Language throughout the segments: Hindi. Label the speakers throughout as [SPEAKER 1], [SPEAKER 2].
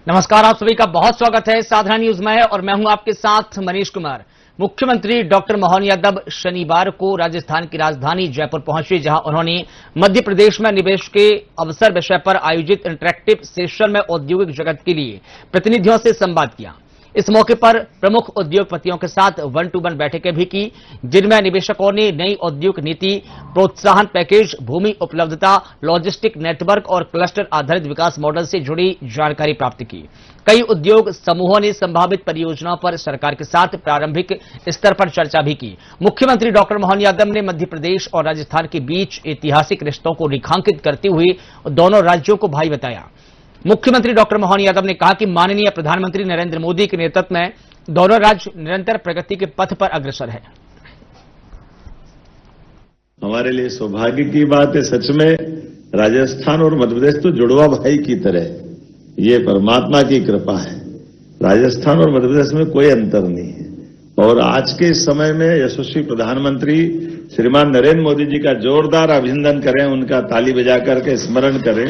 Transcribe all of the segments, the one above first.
[SPEAKER 1] नमस्कार, आप सभी का बहुत स्वागत है साधना न्यूज में और मैं हूं आपके साथ मनीष कुमार। मुख्यमंत्री डॉक्टर मोहन यादव शनिवार को राजस्थान की राजधानी जयपुर पहुंचे, जहां उन्होंने मध्य प्रदेश में निवेश के अवसर विषय पर आयोजित इंटरेक्टिव सेशन में औद्योगिक जगत के लिए प्रतिनिधियों से संवाद किया। इस मौके पर प्रमुख उद्योगपतियों के साथ 1-to-1 बैठकें भी की, जिनमें निवेशकों ने नई औद्योगिक नीति, प्रोत्साहन पैकेज, भूमि उपलब्धता, लॉजिस्टिक नेटवर्क और क्लस्टर आधारित विकास मॉडल से जुड़ी जानकारी प्राप्त की। कई उद्योग समूहों ने संभावित परियोजनाओं पर सरकार के साथ प्रारंभिक स्तर पर चर्चा भी की। मुख्यमंत्री डॉक्टर मोहन यादव ने मध्य प्रदेश और राजस्थान के बीच ऐतिहासिक रिश्तों को रेखांकित करते हुए दोनों राज्यों को भाई बताया। मुख्यमंत्री डॉक्टर मोहन यादव ने कहा कि माननीय प्रधानमंत्री नरेंद्र मोदी के नेतृत्व में दोनों राज्य निरंतर प्रगति के पथ पर अग्रसर है।
[SPEAKER 2] हमारे लिए सौभाग्य की बात है, सच में राजस्थान और मध्य प्रदेश तो जुड़वा भाई की तरह, ये परमात्मा की कृपा है। राजस्थान और मध्य प्रदेश में कोई अंतर नहीं है और आज के इस समय में यशस्वी प्रधानमंत्री श्रीमान नरेंद्र मोदी जी का जोरदार अभिनंदन करें, उनका ताली बजा करके स्मरण करें।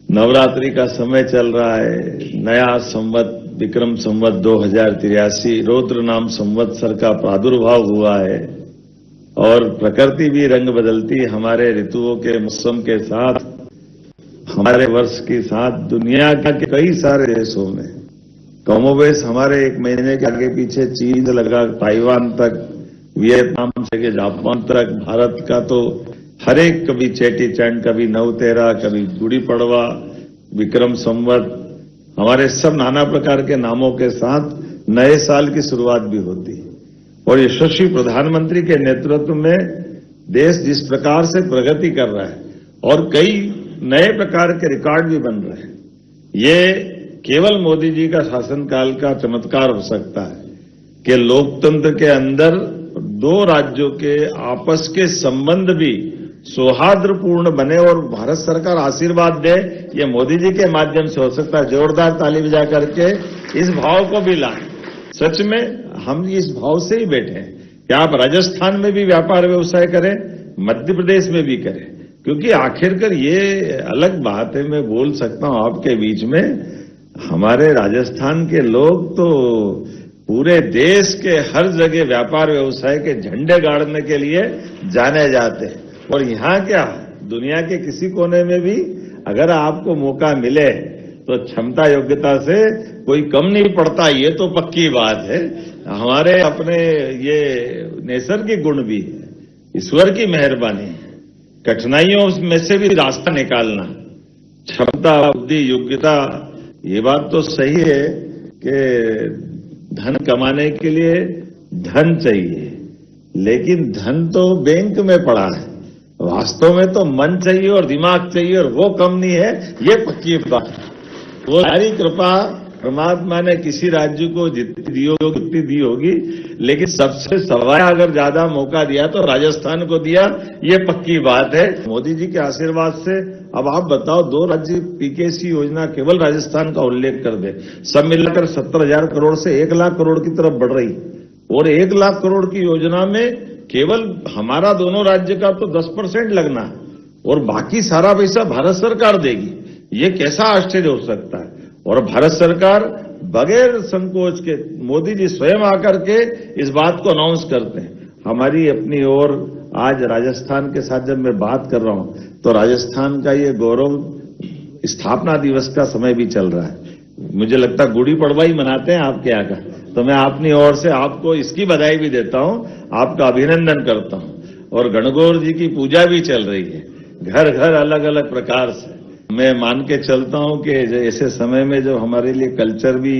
[SPEAKER 2] नवरात्रि का समय चल रहा है, नया संवत विक्रम संवत 2083 रौद्र नाम संवत्सर का प्रादुर्भाव हुआ है और प्रकृति भी रंग बदलती हमारे ऋतुओं के मौसम के साथ, हमारे वर्ष के साथ दुनिया के कई सारे देशों में कमोबेश हमारे एक महीने के आगे पीछे चीन से लगा ताइवान तक, वियतनाम से जापान तक, भारत का तो हर एक कभी चेटी चंड, कभी नवतेरा, कभी गुड़ी पड़वा, विक्रम संवत, हमारे सब नाना प्रकार के नामों के साथ नए साल की शुरुआत भी होती है। और यशस्वी प्रधानमंत्री के नेतृत्व में देश जिस प्रकार से प्रगति कर रहा है और कई नए प्रकार के रिकॉर्ड भी बन रहे हैं, ये केवल मोदी जी का शासनकाल का चमत्कार हो सकता है कि लोकतंत्र के अंदर दो राज्यों के आपस के संबंध भी सौहार्दपूर्ण बने और भारत सरकार आशीर्वाद दे, ये मोदी जी के माध्यम से हो सकता है। जोरदार ताली बजा करके इस भाव को भी लाएं। सच में हम इस भाव से ही बैठे हैं कि आप राजस्थान में भी व्यापार व्यवसाय करें, मध्य प्रदेश में भी करें, क्योंकि आखिरकार ये अलग बात है, मैं बोल सकता हूं आपके बीच में, हमारे राजस्थान के लोग तो पूरे देश के हर जगह व्यापार व्यवसाय के झंडे गाड़ने के लिए जाने जाते हैं और यहां क्या, दुनिया के किसी कोने में भी अगर आपको मौका मिले तो क्षमता योग्यता से कोई कम नहीं पड़ता, ये तो पक्की बात है। हमारे अपने ये नैसर्गिक गुण भी है, ईश्वर की मेहरबानी है, कठिनाइयों में से भी रास्ता निकालना, क्षमता, बुद्धि, योग्यता, ये बात तो सही है कि धन कमाने के लिए धन चाहिए, लेकिन धन तो बैंक में पड़ा है, वास्तव में तो मन चाहिए और दिमाग चाहिए और वो कम नहीं है, ये पक्की बात है। वो सारी कृपा परमात्मा ने किसी राज्य को जितनी दी होगी उतनी दी होगी, लेकिन सबसे सवाया अगर ज्यादा मौका दिया तो राजस्थान को दिया, ये पक्की बात है। मोदी जी के आशीर्वाद से अब आप बताओ, दो राज्य पीकेसी योजना केवल राजस्थान का उल्लेख कर दे, सब मिलाकर 70,000 करोड़ से 1 लाख करोड़ की तरफ बढ़ रही और 1 लाख करोड़ की योजना में केवल हमारा दोनों राज्य का तो 10% लगना है और बाकी सारा पैसा भारत सरकार देगी। ये कैसा आश्चर्य हो सकता है। और भारत सरकार बगैर संकोच के, मोदी जी स्वयं आकर के इस बात को अनाउंस करते हैं। हमारी अपनी ओर आज राजस्थान के साथ जब मैं बात कर रहा हूं तो राजस्थान का ये गौरव स्थापना दिवस का समय भी चल रहा है। मुझे लगता है गुड़ी पड़वा ही मनाते हैं आपके यहाँ का, तो मैं अपनी ओर से आपको इसकी बधाई भी देता हूं, आपका अभिनंदन करता हूं। और गणगौर जी की पूजा भी चल रही है, घर घर अलग अलग प्रकार से। मैं मान के चलता हूं कि ऐसे समय में जो हमारे लिए कल्चर भी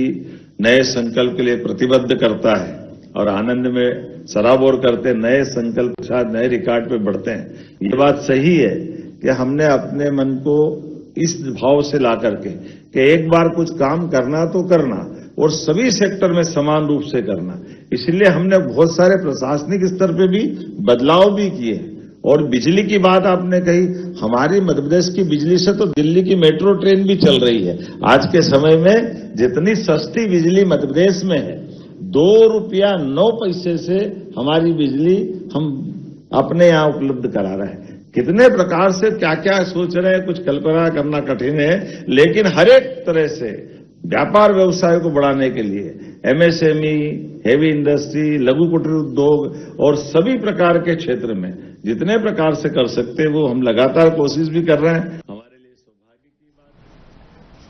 [SPEAKER 2] नए संकल्प के लिए प्रतिबद्ध करता है और आनंद में सराबोर करते, नए संकल्प के साथ नए रिकॉर्ड पे बढ़ते हैं, ये बात सही है कि हमने अपने मन को इस भाव से ला करके कि एक बार कुछ काम करना तो करना और सभी सेक्टर में समान रूप से करना। इसलिए हमने बहुत सारे प्रशासनिक स्तर पे भी बदलाव भी किए। और बिजली की बात आपने कही, हमारी मध्य प्रदेश की बिजली से तो दिल्ली की मेट्रो ट्रेन भी चल रही है। आज के समय में जितनी सस्ती बिजली मध्य प्रदेश में है, 2 रुपया 9 पैसे से हमारी बिजली हम अपने यहां उपलब्ध करा रहे हैं। कितने प्रकार से क्या क्या सोच रहे हैं, कुछ कल्पना करना कठिन है, लेकिन हर एक तरह से व्यापार व्यवसाय को बढ़ाने के लिए एमएसएमई, हेवी इंडस्ट्री, लघु कुटीर उद्योग और सभी प्रकार के क्षेत्र में जितने प्रकार से कर सकते हैं वो हम लगातार कोशिश भी कर रहे हैं।